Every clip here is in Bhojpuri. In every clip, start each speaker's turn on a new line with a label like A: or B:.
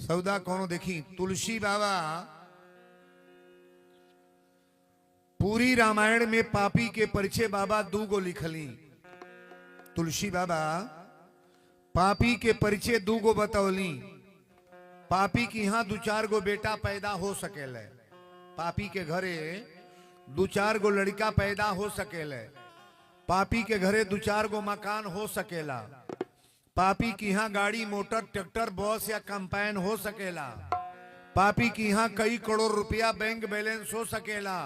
A: सौदा कौन देखी। तुलसी बाबा पूरी रामायण में पापी के परिचय बाबा दूगो लिखली। तुलसी बाबा पापी के परिचय दूगो बतौली। पापी की यहां दो चार गो बेटा पैदा हो सकेले, पापी के घरे दो चार गो लड़का पैदा हो सकेले, पापी के घरे दो चार गो मकान हो सकेला, पापी की यहाँ गाड़ी मोटर ट्रैक्टर बस या कंपाइन हो सकेला, पापी की यहाँ कई करोड़ रुपया बैंक बैलेंस हो सकेला,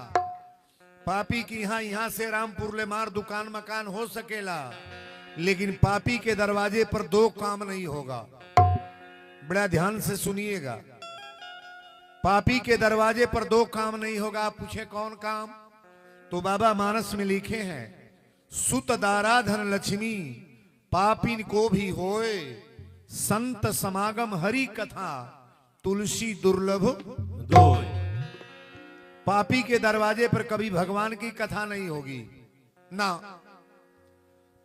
A: पापी की यहाँ से रामपुर ले मार दुकान मकान हो सकेला, लेकिन पापी के दरवाजे पर दो काम नहीं होगा। बड़ा ध्यान से सुनिएगा, पापी के दरवाजे पर दो काम नहीं होगा। आप पूछे कौन काम, तो बाबा मानस में लिखे हैं, सुत दारा धन लक्ष्मी पापिन को भी होए, संत समागम हरि कथा तुलसी दुर्लभ दोय। पापी के दरवाजे पर कभी भगवान की कथा नहीं होगी ना,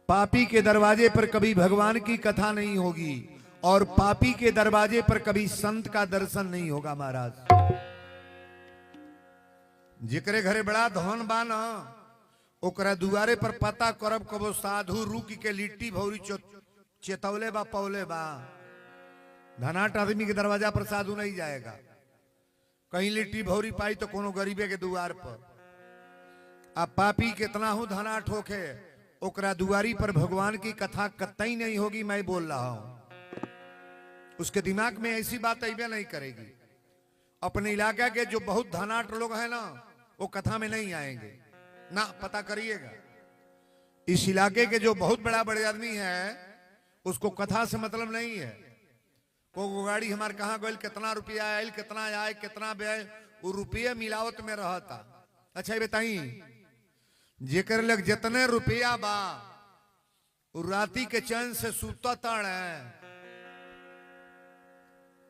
A: पापी के दरवाजे पर कभी भगवान की कथा नहीं होगी, और पापी के दरवाजे पर कभी संत का दर्शन नहीं होगा। महाराज जिकरे घरे बड़ा धन बा न, ओकरा दुआरे पर पता करब कबो साधु रुक के लिट्टी भौरी चेतौले बा पौले बा। धनाट आदमी के दरवाजा पर साधु नहीं जाएगा। कहीं लिट्टी भौरी पाई तो कोनो गरीबे के दुआर पर। अब पापी कितना हूं धनाट होके, ओकरा दुआरी पर भगवान की कथा कतई नहीं होगी। मैं बोल रहा हूं, उसके दिमाग में ऐसी बात अइबे नहीं करेगी। अपने इलाका के जो बहुत धनाट लोग हैं ना, वो कथा में नहीं आएंगे ना, पता करिएगा। इस इलाके के जो बहुत बड़े आदमी है, उसको कथा से मतलब नहीं है। को गाड़ी हमारे कहाँ गई, कितना रुपया आयल, कितना आए, कितना व्यय, वो रुपये मिलावट में रहता। अच्छा बताई, जेकर लग जितने रुपया बा वो राती के चैन से सूता तड़ है।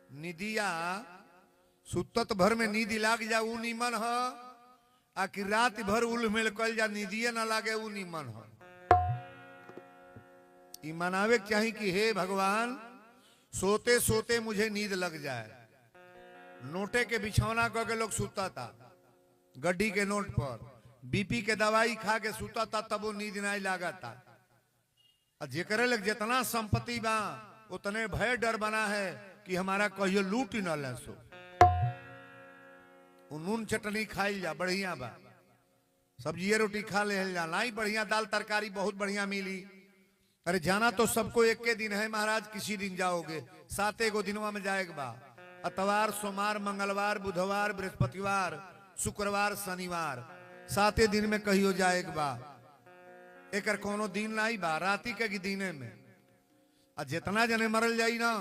A: निदिया सुतत भर में नींद लाग जा ऊ नीमन है, आकि रात भर उल मिल कल जा नीदिये ना लागे ऊ नीमन है। ई मनावे चाहिए कि हे भगवान, सोते सोते मुझे नींद लग जाए। नोटे के बिछौना कह के लोग सूता था, गड्डी के नोट पर बीपी के दवाई खा के सूता था, तब वो नींद नहीं लागा था। जेकरे लग जितना संपत्ति बा उतने भय डर बना है कि हमारा कहियो लूट न ले। सो नून चटनी खाई जा बढ़िया बा, सब्जी रोटी खा ले जा, लाई बढ़िया दाल तरकारी बहुत बढ़िया मिली। अरे जाना तो सबको एक के दिन है महाराज, किसी दिन जाओगे, 7 गो दिनवा में जाएगा बा। अतवार सोमवार मंगलवार बुधवार बृहस्पतिवार शुक्रवार शनिवार 7 दिन में कहियो जाएगा बा। एक कोनो दिन नहीं बा, राती के दिने में। आ जितना जने मरल जाई ना,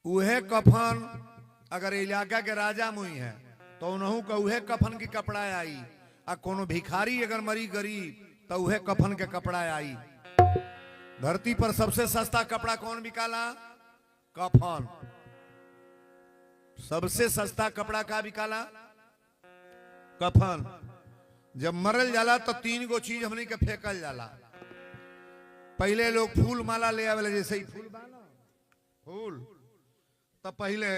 A: उहे कफन अगर इलाका के राजा मुई है तो उन्हों का उहे कफन की कपड़ा आई। आ कोनो भिखारी अगर मरी गरीब तो उहे कफन के कपड़ा आई। धरती पर सबसे सस्ता कपड़ा कौन बिकाला? कफन। सबसे सस्ता कपड़ा का बिकाला? कफन। जब मरल जाला तो 3 गो चीज हमने के फेंकल जाला। पहले लोग फूल माला ले आवे, जैसे ही फूल बाना फूल, तो पहले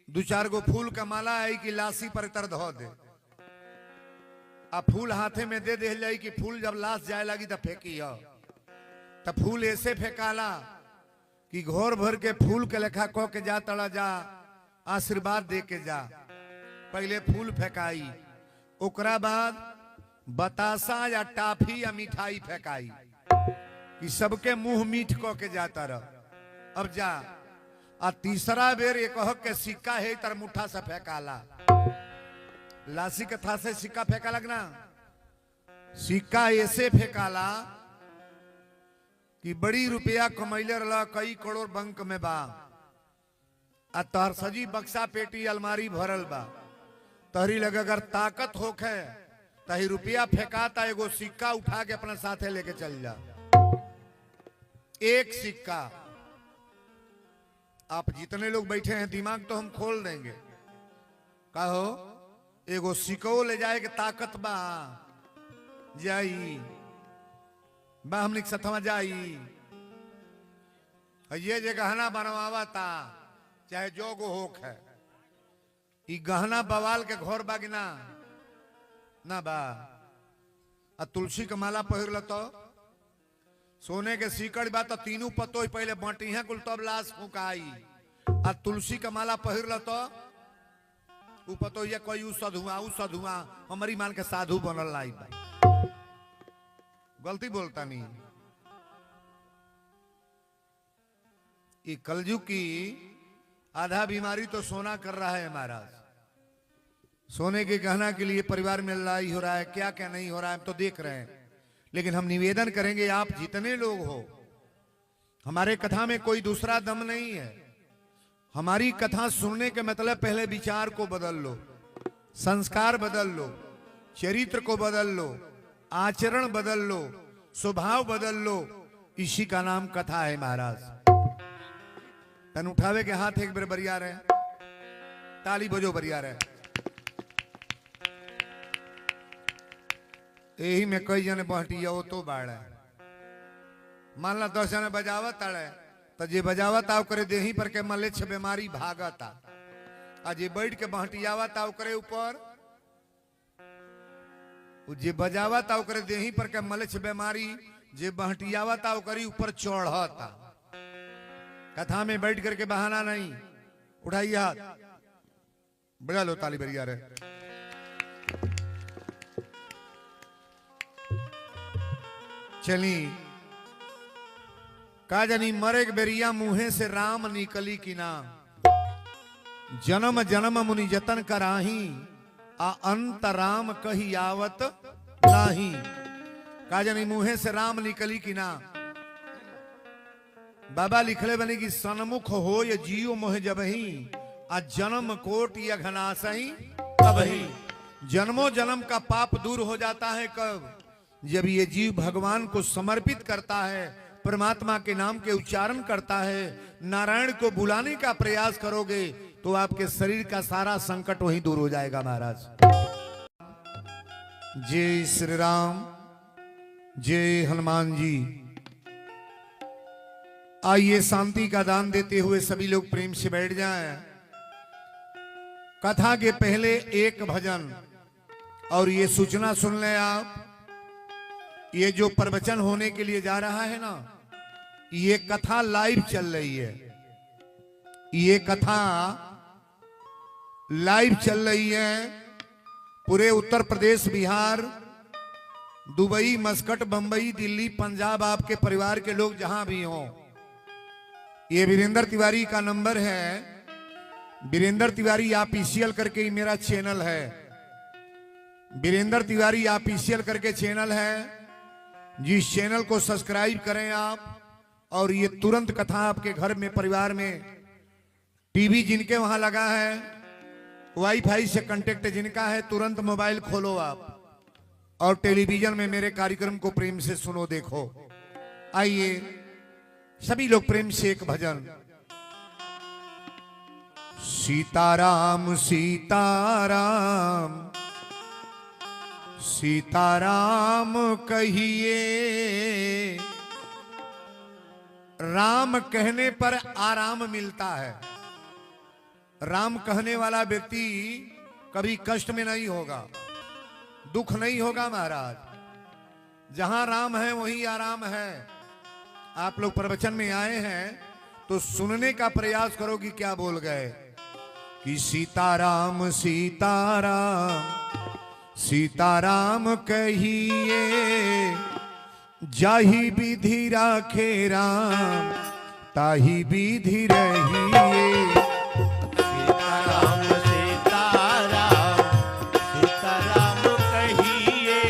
A: 2-4 गो फूल का माला आई कि लाशी पर तर धो दे। अब फूल हाथे में दे दे जाई कि फूल जब लाश जाए लगी तो फेंकी हो। तो फूल ऐसे फेंकाला कि घोर भर के फूल के लेखा कह के जा, तड़ा जा, आशीर्वाद दे के जा। पहले फूल फेंकाई, ओकरा बाद बतासा या टाफी या मिठाई फेंकाई कि सबके मुंह मीठ कह के जाता रह। अब जा। आ तीसरा बेर एक के सिक्का है तर मुठा से फेंकाला। लाशी के था से सिक्का फेंका लगना, सिक्का ऐसे फेंकाला कि बड़ी रुपया कमैले रहा, कई करोड़ बैंक में बा। आ तहर सजी बक्सा पेटी अलमारी भरल बा। तहरी लगे अगर ताकत होखे तही रुपया फेंकाता, एगो सिक्का उठा के अपने साथे लेके चल जा। एक सिक्का। आप जितने लोग बैठे हैं दिमाग तो हम खोल देंगे। कहो एगो सिक्को ले जाए के ताकत बा, जाई बा हमने सथवा जाई। ये जे गहना बनवावा था चाहे जो गो होक है, ई गहना बवाल के घोर बागिना ना बा। आ तुलसी के माला पहिरल तो सोने के सीकड़ बा तो तीनों पतो पहले बटिया कुल तब लाश फुकाई। आ तुलसी के माला पहिरल तो उ पतो ये कोई उ सधुआ हमारी मान के साधु बनल लाई बा। गलती बोलता नहीं। ये कलयुग की आधा बीमारी तो सोना कर रहा है महाराज। सोने के गहना के लिए परिवार में लड़ाई हो रहा है, क्या क्या नहीं हो रहा है हम तो देख रहे हैं। लेकिन हम निवेदन करेंगे आप जितने लोग हो, हमारे कथा में कोई दूसरा दम नहीं है। हमारी कथा सुनने के मतलब पहले विचार को बदल लो, संस्कार बदल लो, चरित्र को बदल लो, आचरण बदल लो, स्वभाव बदल लो। इसी का नाम कथा है महाराज। तन उठावे के हाथ एक बार बरिया रहे, ताली बजो बरिया रहे। यही में कई जने बहटिया वो तो बाढ़ है। मान ला 10 जने बजावत आड़े तो जे बजावत आओ करे देही पर के मलेच्छ बीमारी भागता। आ जे बैठ के बहटियावत आओ करे ऊपर, जे बजावत आओ करे देही पर के मलेच्छ बीमारी, जे बहटियावत आओ करे ऊपर चढ़ता। कथा में बैठ करके बहाना नहीं। उठाइए हाथ, बजा लो ताली बरिया रे। चली का जानी मरे बेरिया मुहे से राम निकली की ना। जन्म जन्म मुनि जतन कराही, आ अंत राम कही आवत नाही। का जानी मुहे से राम निकली की ना। बाबा लिखले बने कि सन्मुख हो ये जियो मोह जबही, आ जन्म कोट या घनासही कबही। जन्मों जन्म का पाप दूर हो जाता है कब? जब ये जीव भगवान को समर्पित करता है, परमात्मा के नाम के उच्चारण करता है, नारायण को बुलाने का प्रयास करोगे तो आपके शरीर का सारा संकट वहीं दूर हो जाएगा महाराज। जय श्री राम, जय हनुमान जी। आइए शांति का दान देते हुए सभी लोग प्रेम से बैठ जाएं। कथा के पहले एक भजन और ये सूचना सुन लें आप। ये जो प्रवचन होने के लिए जा रहा है ना, ये कथा लाइव चल रही है। ये कथा लाइव चल रही है पूरे उत्तर प्रदेश, बिहार, दुबई, मस्कट, बंबई, दिल्ली, पंजाब, आपके परिवार के लोग जहां भी हों। ये वीरेंद्र तिवारी का नंबर है, वीरेंद्र तिवारी ऑफिशियल करके ही मेरा चैनल है। वीरेंद्र तिवारी ऑफिशियल करके चैनल है, जिस चैनल को सब्सक्राइब करें आप। और ये तुरंत कथा आपके घर में, परिवार में, टीवी जिनके वहां लगा है, वाईफाई से कांटेक्ट जिनका है, तुरंत मोबाइल खोलो आप और टेलीविजन में मेरे कार्यक्रम को प्रेम से सुनो, देखो। आइए सभी लोग प्रेम से एक भजन। सीताराम सीताराम सीताराम कहिए, राम कहने पर आराम मिलता है। राम कहने वाला व्यक्ति कभी कष्ट में नहीं होगा, दुख नहीं होगा महाराज। जहां राम है वहीं आराम है। आप लोग प्रवचन में आए हैं तो सुनने का प्रयास करो कि क्या बोल गए। कि सीताराम सीताराम सीताराम कहिए, जाहि विधि राखे राम ताहि विधि रहिए।
B: सीताराम सीताराम सीताराम कहिए,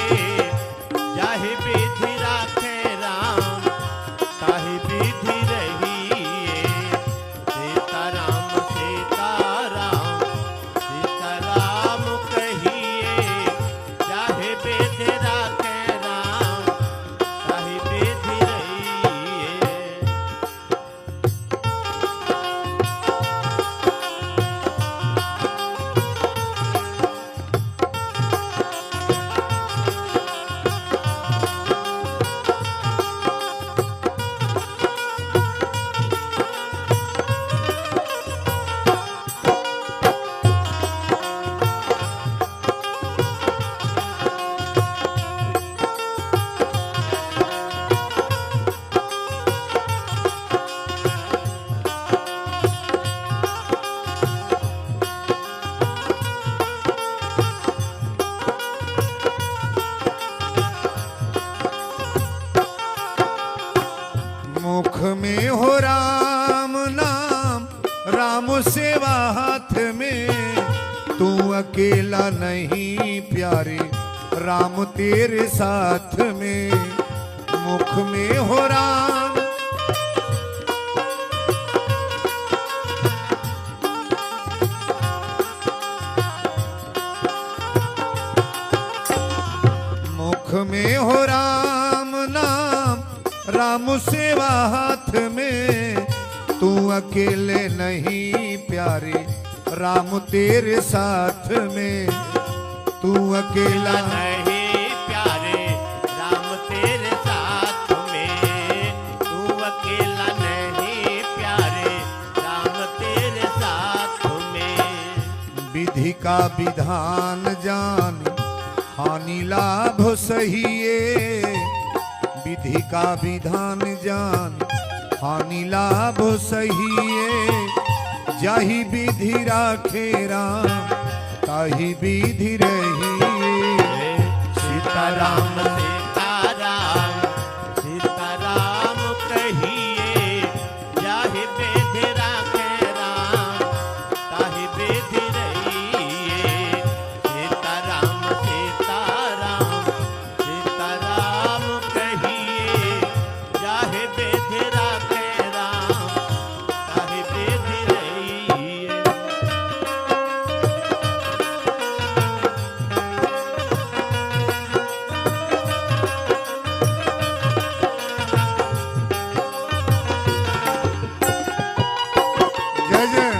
B: जाहि विधि राखे राम ताहि विधि रहिए। सीताराम सीताराम सीताराम कहिए, जाहि विधि राखे राम ताहि विधि रहिए।
A: मुख में हो राम नाम, राम सेवा हाथ में, तू अकेला नहीं प्यारे, राम तेरे साथ में। मुख में हो राम, मुख में हो राम नाम, राम सेवा हाथ में, तू अकेले नहीं प्यारे, राम तेरे साथ में। तू अकेला
B: नहीं प्यारे, राम तेरे साथ में। तू अकेला नहीं प्यारे, राम तेरे साथ में।
A: विधि का विधान जान, हानि लाभ सहिए। विधि का विधान जान, हानि लाभ सहिए। जाहि विधि राखे राम, ताहि विधि रहिए।
B: सीताराम सीताराम सीताराम कहिए, जाहि विधि राखे राम, ताहि विधि रहिए। सीताराम सीताराम सीताराम कहिए, जाहि विधि राखे राम, ताहि विधि रहिए।
A: जय जय।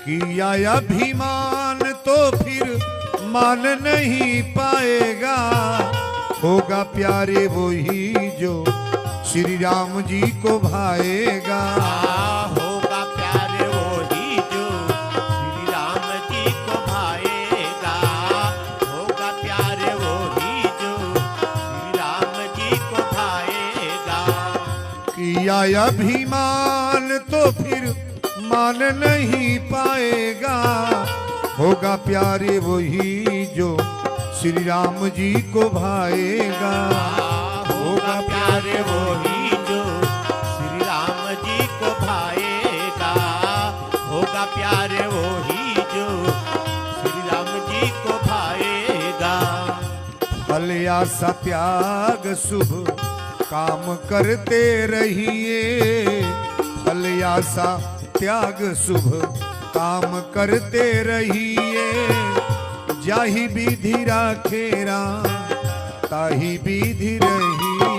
A: किया अभिमान तो फिर मान नहीं पाएगा, होगा प्यारे वही जो श्री राम जी को भाएगा।
B: होगा प्यारे वही जो श्री राम जी को भाएगा। होगा प्यारे वही जो श्री राम जी को भाएगा।
A: किया अभिमान तो फिर मान नहीं पाएगा, होगा प्यारे वही जो श्री राम जी को भाएगा।
B: होगा प्यारे वही जो श्री राम जी को भाएगा। होगा प्यारे वही जो श्री राम जी को भाएगा।
A: फल आशा त्याग शुभ काम करते रहिए। फल आशा त्याग शुभ काम करते रहिए। जाहि विधि राखे राम, ताहि विधि रहिए।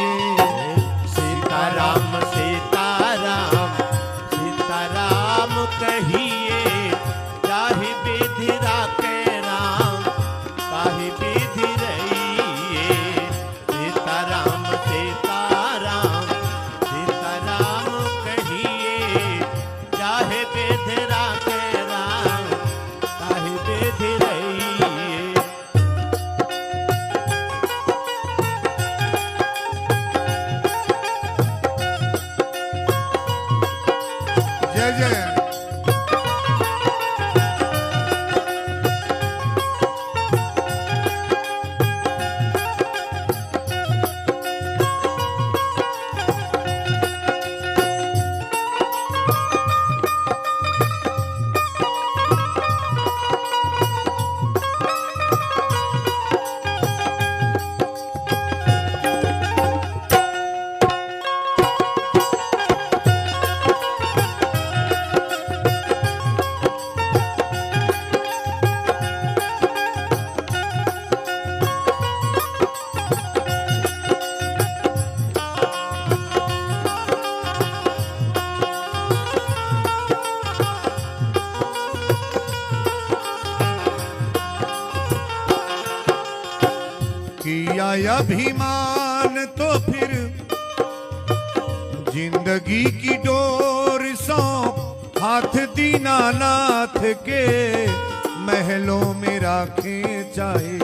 B: सीताराम सीताराम सीताराम कहिए, जाहि विधि राखे राम, ताहि विधि रहिए। सीताराम सीताराम सीताराम कहिए, जाहि विधि राखे राम, ताहि विधि रहिए।
A: जय जय। किया अभिमान तो फिर जिंदगी की डोर सौंप हाथ दीनानाथ के। महलों में राखे चाहे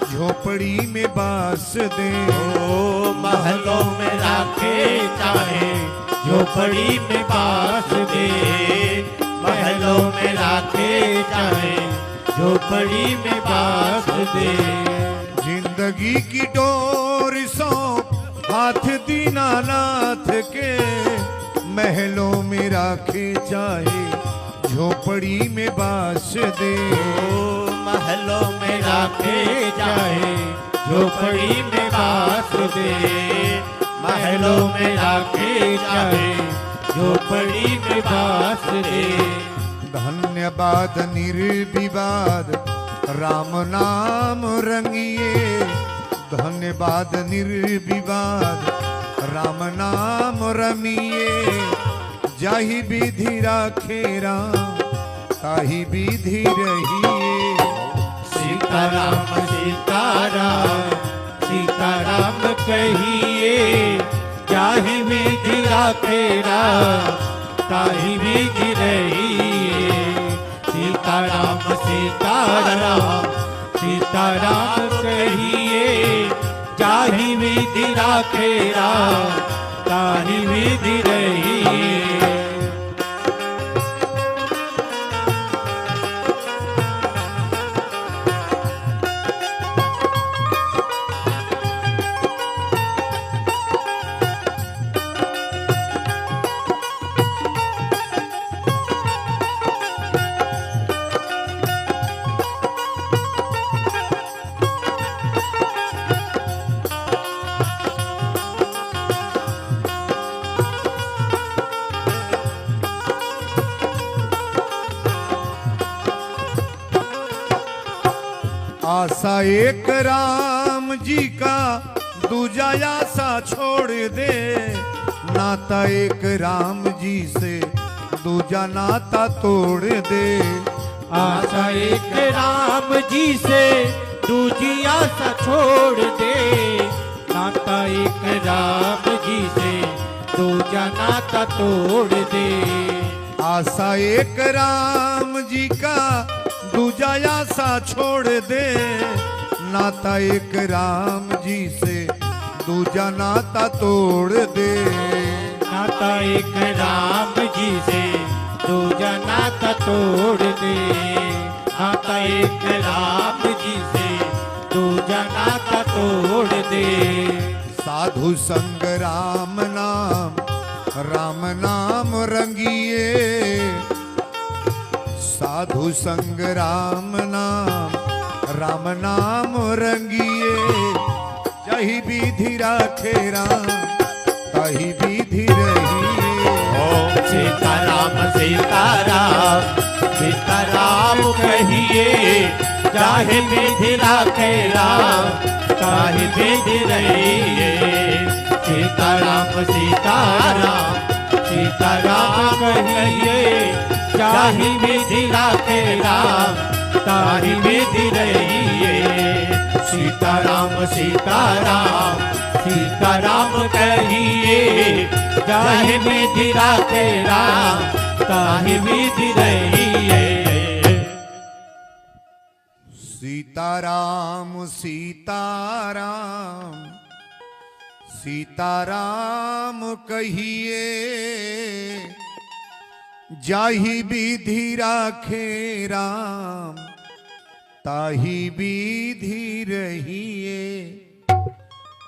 A: झोपड़ी में बास दे।
B: ओ महलों में राखे चाहे झोपड़ी में बास दे, महलों में राखे चाहे झोपड़ी में बास दे।
A: जिंदगी की डोर सौंप हाथ दीनानाथ के, महलों में राखे चाहे झोपड़ी में बास दे।
B: ओ महलों में राखे चाहे झोपड़ी में बास दे, महलों में राखे चाहे झोपड़ी में बास दे।
A: धन्यवाद निर्विवाद राम नाम रंगिए, धन्यवाद निर्विवाद राम नाम रमिए। जाहि विधि राखे राम ताहि विधि रहिए।
B: सीताराम सीताराम सीताराम कहिए, जाहि विधि राखे राम ताहि विधि रहिए। सीताराम सीताराम सीताराम कहिए, जाहि विधि राखे राम ताहि विधि रहिए।
A: आशा एक राम जी का दूजा आशा छोड़ दे, नाता एक राम जी से दूजा नाता तोड़ दे।
B: आशा एक राम जी से दूजी आशा छोड़ दे, नाता एक राम जी से दूजा नाता तोड़ दे।
A: आशा एक राम जी का दूजा आशा छोड़ दे, नाता एक राम जी से दूजा नाता तोड़ दे।
B: नाता एक राम जी से दूजा नाता तोड़ दे, नाता एक राम जी से दूजा नाता तोड़ दे।
A: साधु संग राम नाम रंगिए, साधु संग राम नाम रंगिए। जही विधि राखे राम तही विधि रहिए।
B: ओम सीताराम सीताराम सीताराम कहिए, चाहे विधि राखे राम ताहि विधि रहिए। सीताराम सीताराम सीताराम कहिए, चाहे विधि राखे राम ताहि विधि रहिए। सीताराम सीताराम सीताराम कहिए, चाहे विधि राखे राम ताहि विधि रहिए।
A: सीताराम सीताराम सीताराम कहिए, जाहि विधि राखे राम ताहि विधि रहिए।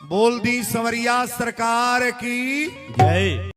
A: बोल दी संवरिया सरकार की
B: जय।